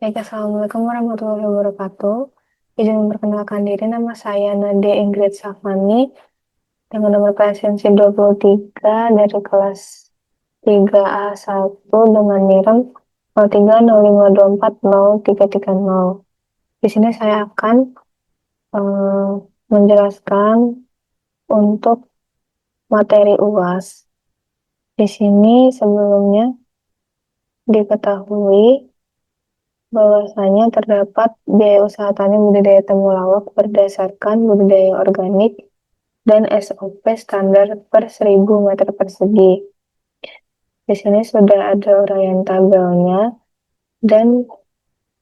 Baik, Assalamualaikum warahmatullahi wabarakatuh. Izin memperkenalkan diri, nama saya Nadia Ingrid Safani, dengan nomor presensi 23 dari kelas 3A1 dengan NIREM 0305240330. Di sini saya akan menjelaskan untuk materi UAS. Di sini sebelumnya diketahui bahwasanya terdapat biaya usaha tani budidaya temulawak berdasarkan budidaya organik dan SOP standar per 1000 meter persegi. Di sini sudah ada uraian tabelnya dan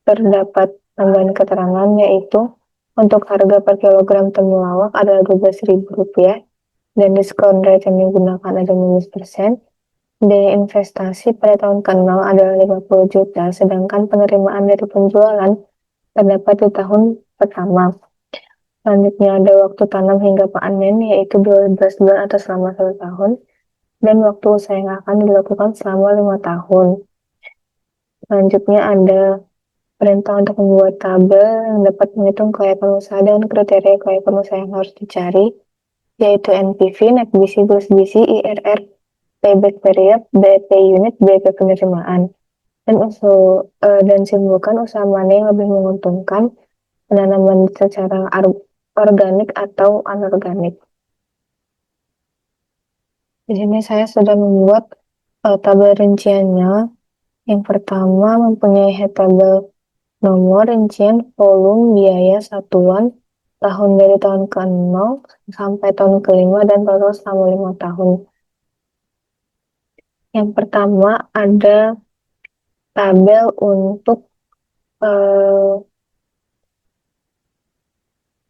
terdapat tambahan keterangan, yaitu untuk harga per kilogram temulawak adalah Rp12.000 dan diskon rate yang digunakan adalah 15%. Biaya investasi pada tahun ke-0 adalah 50 juta, sedangkan penerimaan dari penjualan terdapat di tahun pertama. Selanjutnya ada waktu tanam hingga panen, yaitu 12 bulan atau selama 1 tahun, dan waktu usaha yang akan dilakukan selama 5 tahun. Selanjutnya ada perintah untuk membuat tabel yang dapat menghitung kelayakan usaha dan kriteria kelayakan usaha yang harus dicari, yaitu NPV, net bisi, gross bisi, IRR, payback period, BP unit, BP penerimaan, dan simpulkan usaha mana yang lebih menguntungkan, penanaman secara organik atau anorganik. Di sini saya sudah membuat tabel rinciannya. Yang pertama mempunyai head tabel nomor, rincian, volume, biaya, satuan, tahun dari tahun ke-0 sampai tahun ke-5 dan total selama 5 tahun. Yang pertama ada tabel untuk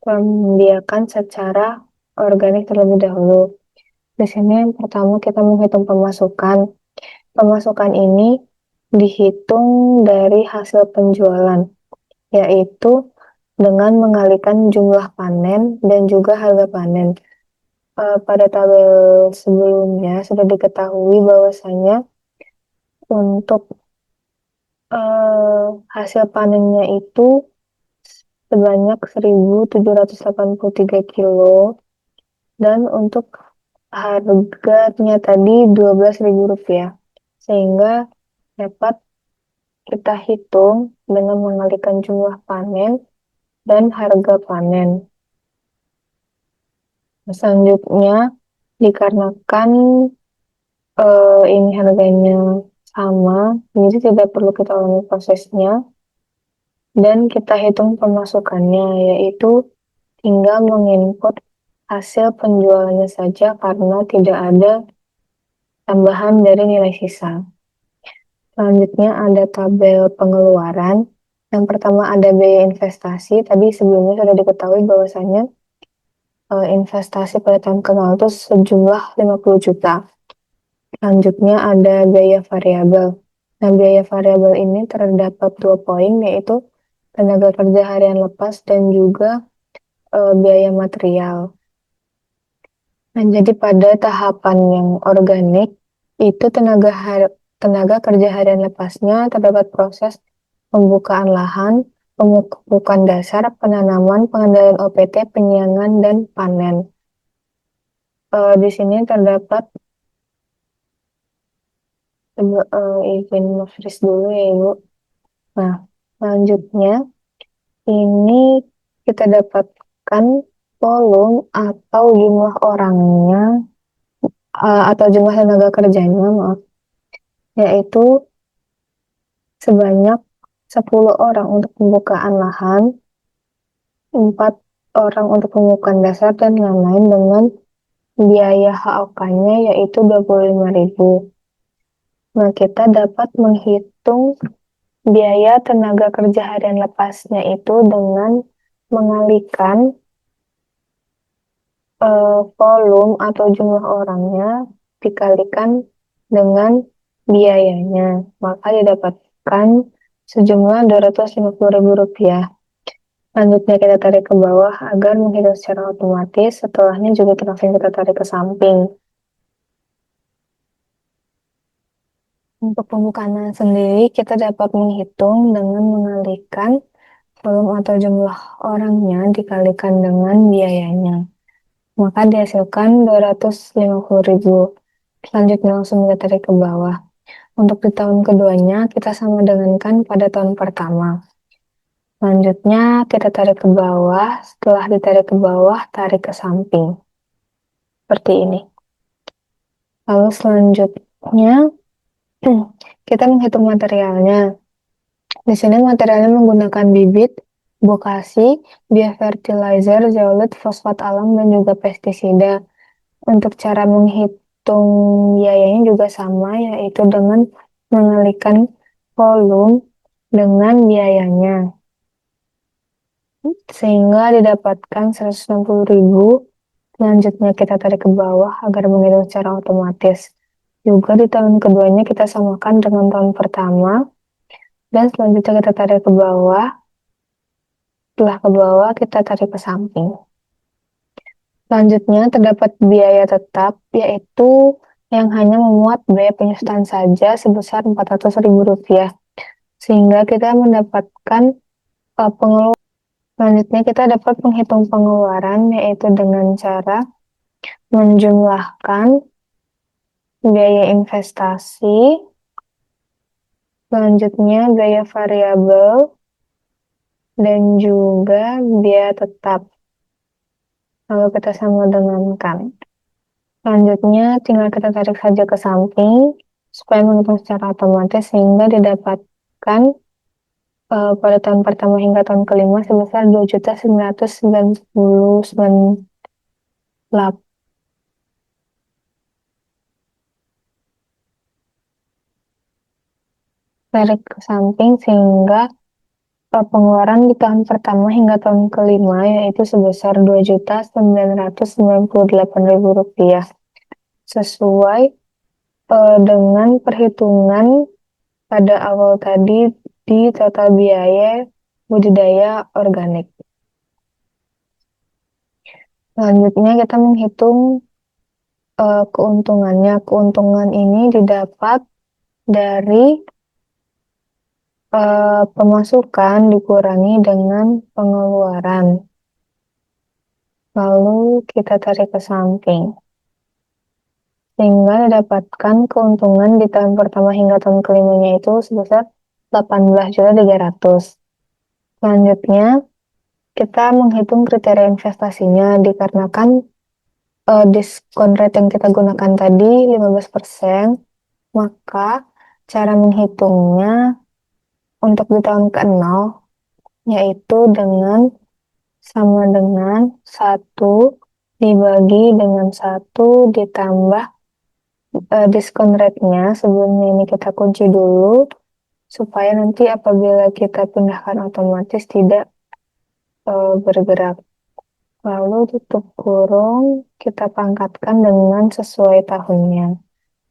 pembiakan secara organik terlebih dahulu. Di sini yang pertama kita menghitung pemasukan. Pemasukan ini dihitung dari hasil penjualan, yaitu dengan mengalikan jumlah panen dan juga harga panen. Pada tabel sebelumnya sudah diketahui bahwasanya untuk hasil panennya itu sebanyak 1.783 kilo, dan untuk harganya tadi Rp12.000, sehingga dapat kita hitung dengan mengalikan jumlah panen dan harga panen. Selanjutnya, dikarenakan ini harganya sama, jadi tidak perlu kita ulangi prosesnya, dan kita hitung pemasukannya, yaitu tinggal menginput hasil penjualannya saja karena tidak ada tambahan dari nilai sisa. Selanjutnya ada tabel pengeluaran. Yang pertama ada biaya investasi. Tadi sebelumnya sudah diketahui bahwasanya investasi pada tahun ke-0 itu sejumlah 50 juta. Selanjutnya ada biaya variabel. Nah, biaya variabel ini terdapat 2 poin, yaitu tenaga kerja harian lepas dan juga biaya material. Nah, jadi pada tahapan yang organik, itu tenaga kerja harian lepasnya terdapat proses pembukaan lahan, pemupukan dasar, penanaman, pengendalian OPT, penyiangan, dan panen. Di sini terdapat, izin freeze dulu ya Ibu. Nah, selanjutnya ini kita dapatkan volume atau jumlah orangnya, atau jumlah tenaga kerjanya, maaf, yaitu sebanyak 10 orang untuk pembukaan lahan, 4 orang untuk pembukaan dasar, dan lain-lain, dengan biaya HOK-nya yaitu 25.000. Nah, kita dapat menghitung biaya tenaga kerja harian lepasnya itu dengan mengalikan volume atau jumlah orangnya dikalikan dengan biayanya, maka didapatkan sejumlah Rp250.000. Selanjutnya kita tarik ke bawah agar menghitung secara otomatis. Setelahnya juga langsung kita tarik ke samping. Untuk pembukaan sendiri, kita dapat menghitung dengan mengalihkan volume atau jumlah orangnya dikalikan dengan biayanya. Maka dihasilkan 250.000. Selanjutnya langsung kita tarik ke bawah. Untuk di tahun keduanya, kita sama dengankan pada tahun pertama. Selanjutnya kita tarik ke bawah. Setelah ditarik ke bawah, tarik ke samping. Seperti ini. Lalu selanjutnya, kita menghitung materialnya. Di sini materialnya menggunakan bibit, bokasi, biofertilizer, zeolit, fosfat alam, dan juga pestisida. Untuk cara menghitung biayanya juga sama, yaitu dengan mengalihkan volume dengan biayanya. Sehingga didapatkan 160.000. Selanjutnya kita tarik ke bawah agar menghitung secara otomatis. Juga di tahun keduanya kita samakan dengan tahun pertama. Dan selanjutnya kita tarik ke bawah. Setelah ke bawah, kita tarik ke samping. Selanjutnya terdapat biaya tetap, yaitu yang hanya memuat biaya penyusutan saja sebesar Rp400.000. Sehingga kita mendapatkan pengeluaran. Selanjutnya kita dapat menghitung pengeluaran, yaitu dengan cara menjumlahkan biaya investasi, selanjutnya biaya variabel, dan juga biaya tetap. Lalu kita sama dengankan. Selanjutnya tinggal kita tarik saja ke samping supaya menghitung secara otomatis sehingga didapatkan pada tahun pertama hingga tahun kelima sebesar 2.999.000. Tarik ke samping sehingga pengeluaran di tahun pertama hingga tahun kelima yaitu sebesar Rp2.998.000 sesuai dengan perhitungan pada awal tadi di total biaya budidaya organik. Selanjutnya kita menghitung keuntungannya. Keuntungan ini didapat dari pemasukan dikurangi dengan pengeluaran. Lalu kita tarik ke samping. Sehingga didapatkan keuntungan di tahun pertama hingga tahun kelimanya itu sebesar 18.300.000. Selanjutnya, kita menghitung kriteria investasinya dikarenakan diskon rate yang kita gunakan tadi 15%, maka cara menghitungnya untuk di tahun ke-0 yaitu dengan sama dengan 1 dibagi dengan 1 ditambah diskon rate-nya. Sebelumnya ini kita kunci dulu supaya nanti apabila kita pindahkan otomatis tidak bergerak. Lalu tutup kurung, kita pangkatkan dengan sesuai tahunnya.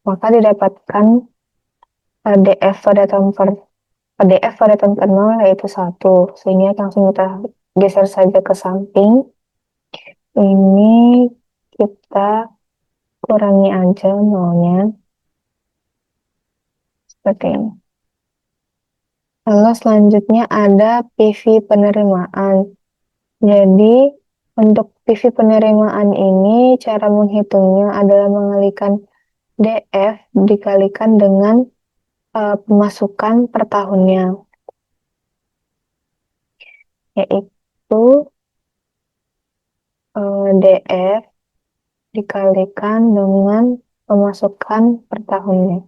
Maka didapatkan DF pada tahun DF pada tahun ke-0 yaitu 1. Sehingga langsung kita geser saja ke samping. Ini kita kurangi aja nolnya. Seperti ini. Lalu selanjutnya ada PV penerimaan. Jadi untuk PV penerimaan ini cara menghitungnya adalah mengalihkan DF dikalikan dengan pemasukan per tahunnya, yaitu DF dikalikan dengan pemasukan per tahunnya.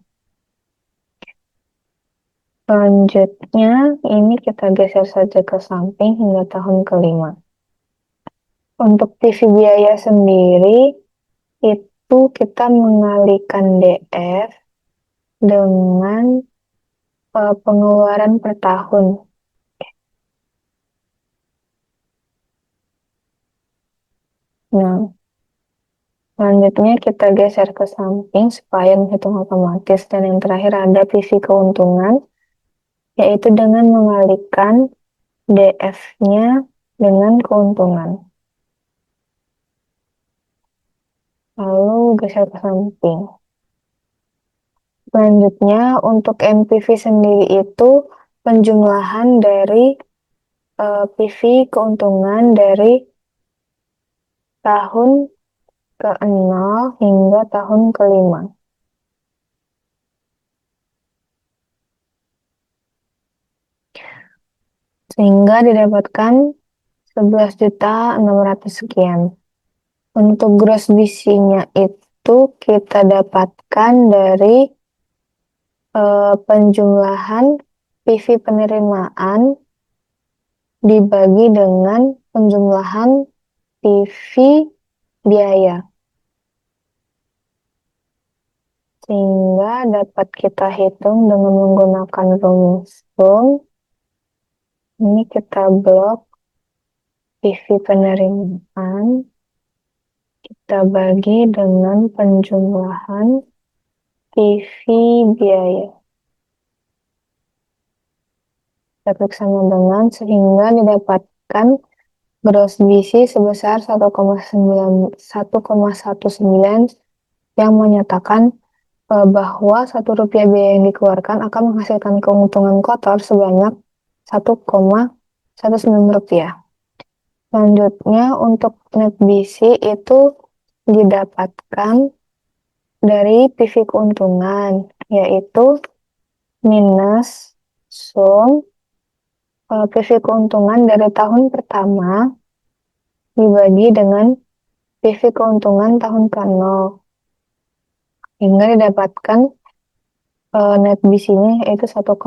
Selanjutnya ini kita geser saja ke samping hingga tahun kelima. Untuk PV biaya sendiri itu kita mengalihkan DF dengan pengeluaran per tahun. Nah, selanjutnya kita geser ke samping supaya menghitung otomatis. Dan yang terakhir ada PV keuntungan, yaitu dengan mengalihkan DF-nya dengan keuntungan. Lalu geser ke samping. Selanjutnya, untuk NPV sendiri itu penjumlahan dari PV keuntungan dari tahun ke-0 hingga tahun ke-5. Sehingga didapatkan 11.600.000 sekian. Untuk gross BC-nya itu kita dapatkan dari penjumlahan PV penerimaan dibagi dengan penjumlahan PV biaya. Sehingga dapat kita hitung dengan menggunakan rumus SUM. Ini kita blok PV penerimaan, kita bagi dengan penjumlahan PV biaya. Kita klik sama dengan sehingga didapatkan gross BC sebesar 1,19 yang menyatakan bahwa Rp1 biaya yang dikeluarkan akan menghasilkan keuntungan kotor sebanyak Rp1,19. Selanjutnya untuk net BC itu didapatkan dari PV keuntungan, yaitu minus sum PV keuntungan dari tahun pertama dibagi dengan PV keuntungan tahun ke-0. Hingga didapatkan net BC-nya yaitu 1,23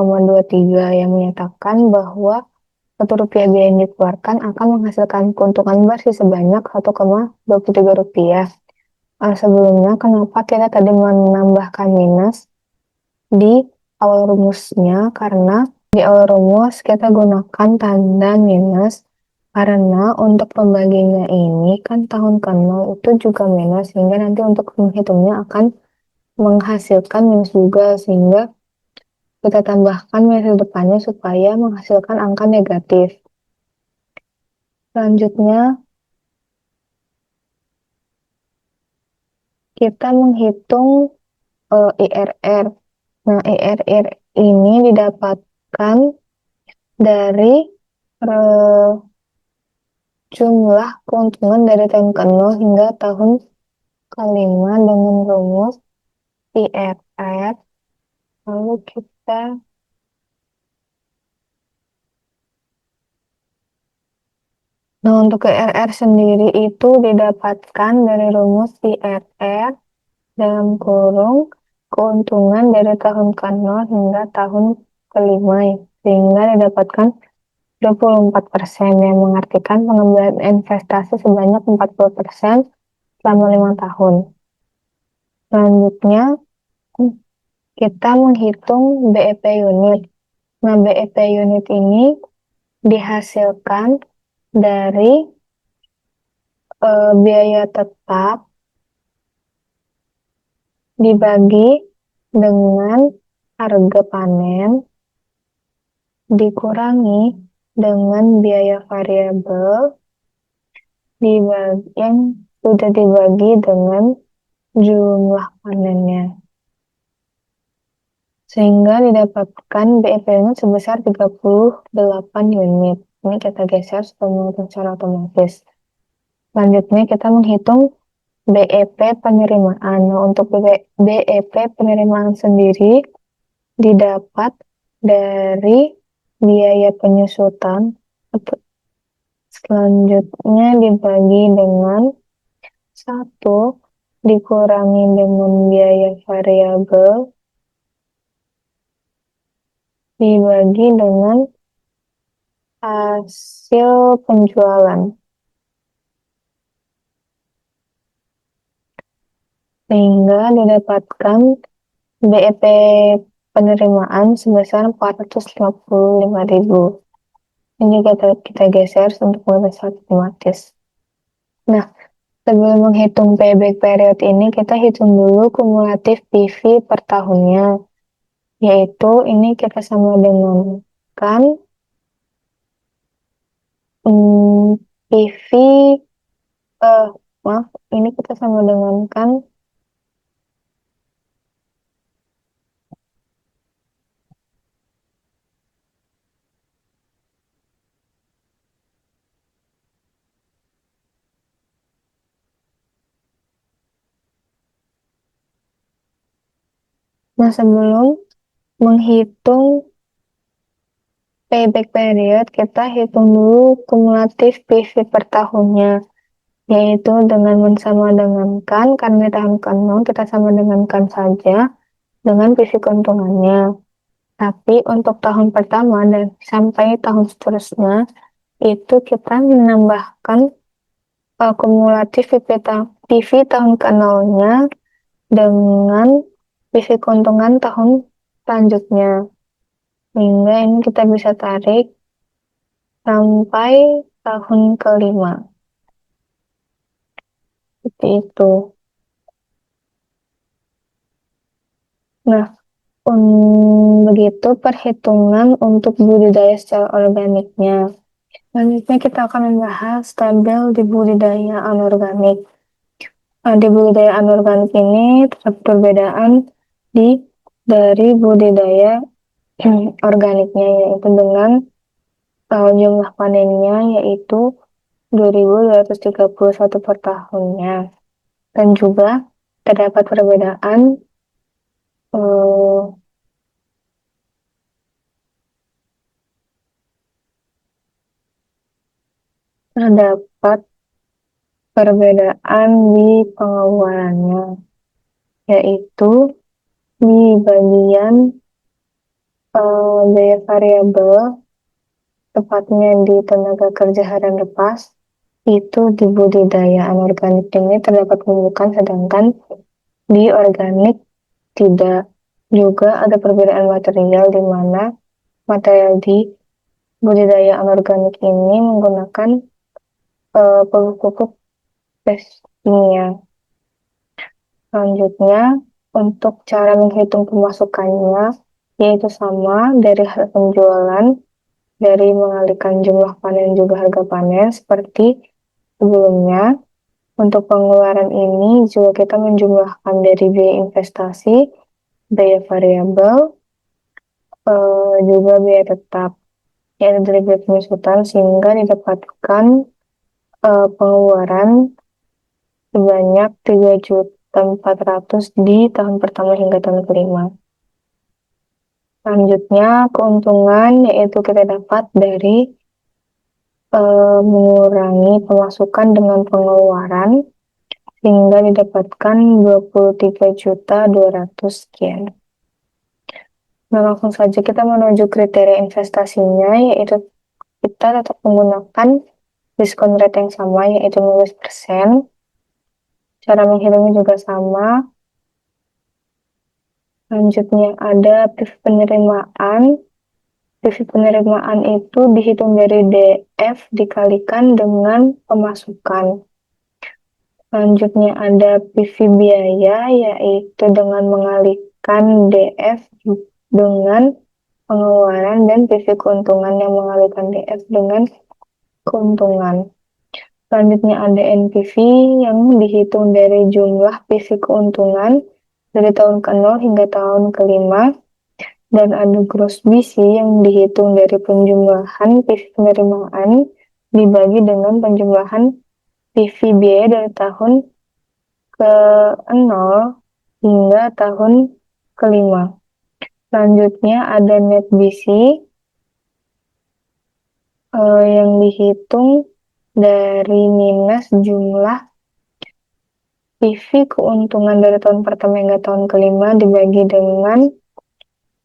yang menyatakan bahwa Rp1 biaya yang dikeluarkan akan menghasilkan keuntungan bersih sebanyak Rp1,23. Sebelumnya, kenapa kita tadi menambahkan minus di awal rumusnya? Karena di awal rumus kita gunakan tanda minus karena untuk pembaginya ini kan tahun ke-0 itu juga minus, sehingga nanti untuk menghitungnya akan menghasilkan minus juga, sehingga kita tambahkan minus depannya supaya menghasilkan angka negatif. Selanjutnya, kita menghitung IRR. Nah, IRR ini didapatkan dari jumlah keuntungan dari tahun ke-0 hingga tahun ke-5 dengan rumus IRR. Lalu kita Nah, untuk IRR sendiri itu didapatkan dari rumus IRR dalam kurung keuntungan dari tahun ke-0 hingga tahun ke-5, sehingga didapatkan 24% yang mengartikan pengambilan investasi sebanyak 40% selama 5 tahun. Selanjutnya, kita menghitung BEP unit. Nah, BEP unit ini dihasilkan dari biaya tetap dibagi dengan harga panen dikurangi dengan biaya variabel yang sudah dibagi dengan jumlah panennya. Sehingga didapatkan BEP unit sebesar 38 unit. Ini kita geser supaya menghitung secara otomatis. Selanjutnya kita menghitung BEP penerimaan. Nah, untuk BEP penerimaan sendiri didapat dari biaya penyusutan. Selanjutnya dibagi dengan 1 dikurangi dengan biaya variabel dibagi dengan hasil penjualan. Sehingga didapatkan BEP penerimaan sebesar 455.000. Ini kita geser untuk mengatasi otomatis. Nah, sebelum menghitung payback period ini, kita hitung dulu kumulatif PV per tahunnya. Yaitu ini kita sama dengan kan PV, maaf, ini kita sama dengan kan Nah, sebelum menghitung payback period, kita hitung dulu kumulatif PV per tahunnya, yaitu dengan mensamadangankan, karena di tahun ke-6 kita sama dengankan saja dengan PV keuntungannya. Tapi untuk tahun pertama dan sampai tahun seterusnya, itu kita menambahkan kumulatif PV tahun ke-0-nya dengan PV keuntungan tahun selanjutnya. Sehingga ini kita bisa tarik sampai tahun ke-5. Seperti itu. Nah, begitu perhitungan untuk budidaya secara organiknya. Selanjutnya kita akan membahas tabel di budidaya anorganik. Di budidaya anorganik ini terdapat perbedaan dari budidaya organiknya, yaitu dengan jumlah panennya yaitu 2.231 per tahunnya. Dan juga terdapat perbedaan eh, terdapat perbedaan di pengeluarannya, yaitu di bagian biaya variabel, tepatnya di tenaga kerja harian lepas, itu di budidaya anorganik ini terdapat pembukaan, sedangkan di organik tidak. Juga ada perbedaan material, di mana material di budidaya anorganik ini menggunakan pupuk kimia. Selanjutnya, untuk cara menghitung pemasukannya, yaitu sama dari hasil penjualan, dari mengalihkan jumlah panen juga harga panen seperti sebelumnya. Untuk pengeluaran ini juga kita menjumlahkan dari biaya investasi, biaya variabel, juga biaya tetap, yaitu dari biaya penyusutan, sehingga didapatkan pengeluaran sebanyak 3.400.000 di tahun pertama hingga tahun kelima. Selanjutnya, keuntungan yaitu kita dapat dari mengurangi pemasukan dengan pengeluaran, sehingga didapatkan 23.200.000 sekian. Nah, langsung saja kita menuju kriteria investasinya, yaitu kita tetap menggunakan diskon rate yang sama, yaitu 15%. Cara menghitungnya juga sama. Selanjutnya ada PIV penerimaan. PIV penerimaan itu dihitung dari DF dikalikan dengan pemasukan. Selanjutnya ada PIV biaya, yaitu dengan mengalihkan DF dengan pengeluaran, dan PIV keuntungan yang mengalihkan DF dengan keuntungan. Selanjutnya ada NPV yang dihitung dari jumlah PIV keuntungan dari tahun ke-0 hingga tahun ke-5. Dan ada gross BC yang dihitung dari penjumlahan PIV penerimaan dibagi dengan penjumlahan PIV biaya dari tahun ke-0 hingga tahun ke-5. Selanjutnya ada net BC yang dihitung dari minus jumlah PIV keuntungan dari tahun pertama hingga tahun ke-5 dibagi dengan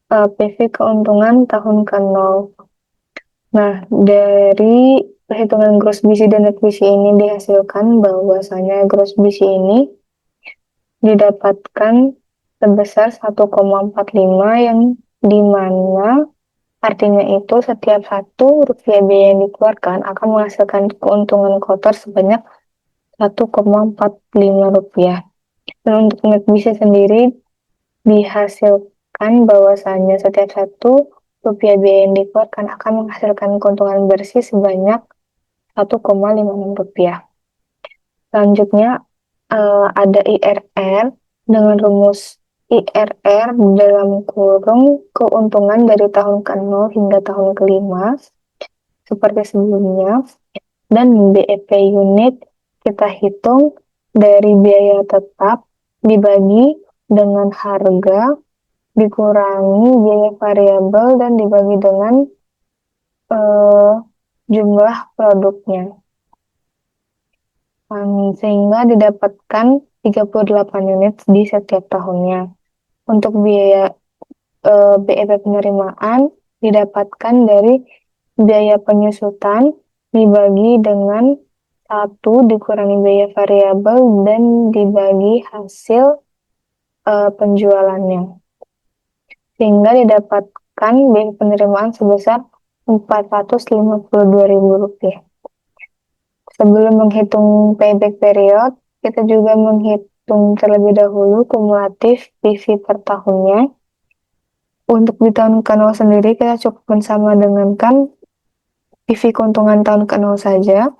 PIV keuntungan tahun ke-0. Nah, dari perhitungan gross BC dan net BC ini dihasilkan bahwasanya gross BC ini didapatkan sebesar 1,45, yang dimana artinya itu setiap Rp1 biaya yang dikeluarkan akan menghasilkan keuntungan kotor sebanyak Rp1,45. Dan untuk net BC sendiri dihasilkan bahwasanya setiap Rp1 biaya yang dikeluarkan akan menghasilkan keuntungan bersih sebanyak Rp1,56. Selanjutnya ada IRR dengan rumus IRR dalam kurung keuntungan dari tahun ke-0 hingga tahun ke-5 seperti sebelumnya, dan BEP unit kita hitung dari biaya tetap dibagi dengan harga dikurangi biaya variabel dan dibagi dengan eh, jumlah produknya. Sehingga didapatkan 38 unit di setiap tahunnya. Untuk biaya BEP penerimaan didapatkan dari biaya penyusutan dibagi dengan satu dikurangi biaya variabel dan dibagi hasil penjualannya. Sehingga didapatkan biaya penerimaan sebesar Rp452.000. Sebelum menghitung payback period, kita juga menghitung terlebih dahulu kumulatif PV per tahunnya. Untuk di tahun ke-0 sendiri, kita cukup sama dengankan PV keuntungan tahun ke-0 saja.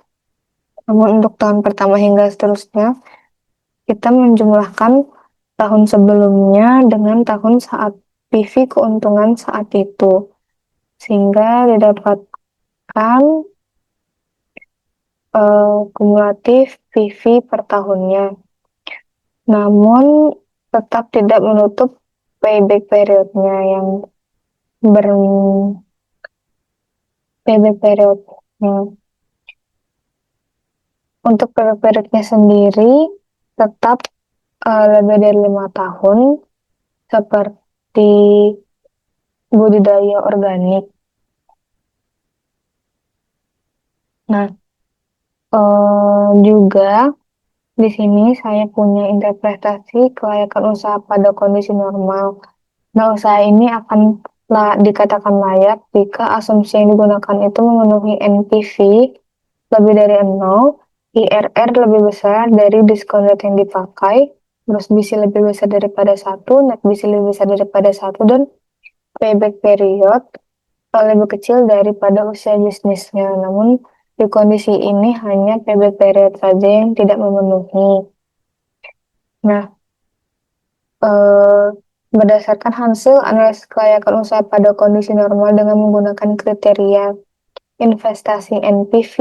Namun untuk tahun pertama hingga seterusnya, kita menjumlahkan tahun sebelumnya dengan tahun saat PV keuntungan saat itu. Sehingga didapatkan kumulatif PV per tahunnya. Namun tetap tidak menutup payback periodnya yang ber payback periodnya. Untuk payback periodnya sendiri tetap lebih dari 5 tahun seperti budidaya organik. Nah, juga di sini saya punya interpretasi kelayakan usaha pada kondisi normal. Nah, usaha ini akan dikatakan layak jika asumsi yang digunakan itu memenuhi NPV lebih dari 0, IRR lebih besar dari diskon rate yang dipakai, gross BC lebih besar daripada 1, net BC lebih besar daripada 1, dan payback period lebih kecil daripada usia bisnisnya. Namun, di kondisi ini hanya payback period saja yang tidak memenuhi. Nah, berdasarkan hasil analisis kelayakan usaha pada kondisi normal dengan menggunakan kriteria investasi NPV,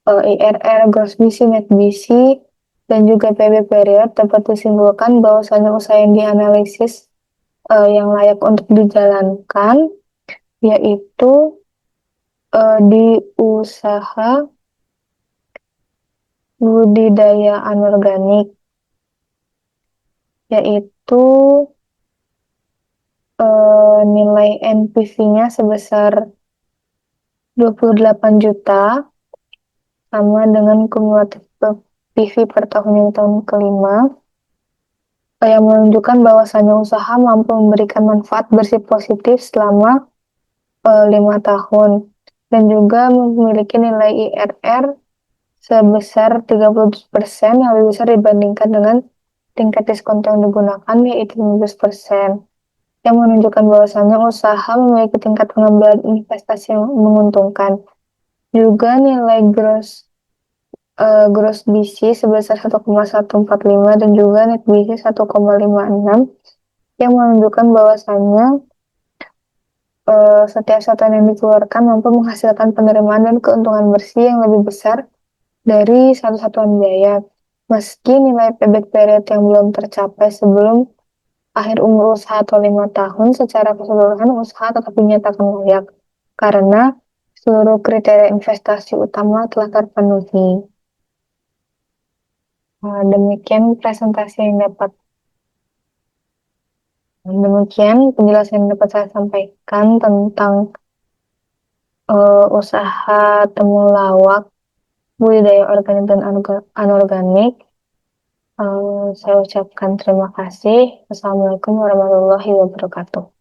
IRR, gross BC, net BC, dan juga payback period, dapat disimpulkan bahwasanya usaha yang dianalisis yang layak untuk dijalankan yaitu di usaha budidaya anorganik, yaitu nilai NPV-nya sebesar 28 juta sama dengan kumulatif PV per tahun yang tahun kelima yang menunjukkan bahwasannya usaha mampu memberikan manfaat bersih positif selama 5 tahun dan juga memiliki nilai IRR sebesar 30% yang lebih besar dibandingkan dengan tingkat diskon yang digunakan yaitu 15%, yang menunjukkan bahwasannya usaha memiliki tingkat pengambilan investasi yang menguntungkan. Juga nilai gross BC sebesar 1,145 dan juga net BC 1,56 yang menunjukkan bahwasannya setiap satuan yang dikeluarkan mampu menghasilkan penerimaan dan keuntungan bersih yang lebih besar dari satu satuan biaya. Meski nilai payback period yang belum tercapai sebelum akhir umur usaha atau 5 tahun, secara keseluruhan usaha tetap dinyatakan layak karena seluruh kriteria investasi utama telah terpenuhi. Demikian presentasi yang dapat Demikian penjelasan yang dapat saya sampaikan tentang usaha temulawak, budidaya organik dan anorganik. Saya ucapkan terima kasih. Wassalamualaikum warahmatullahi wabarakatuh.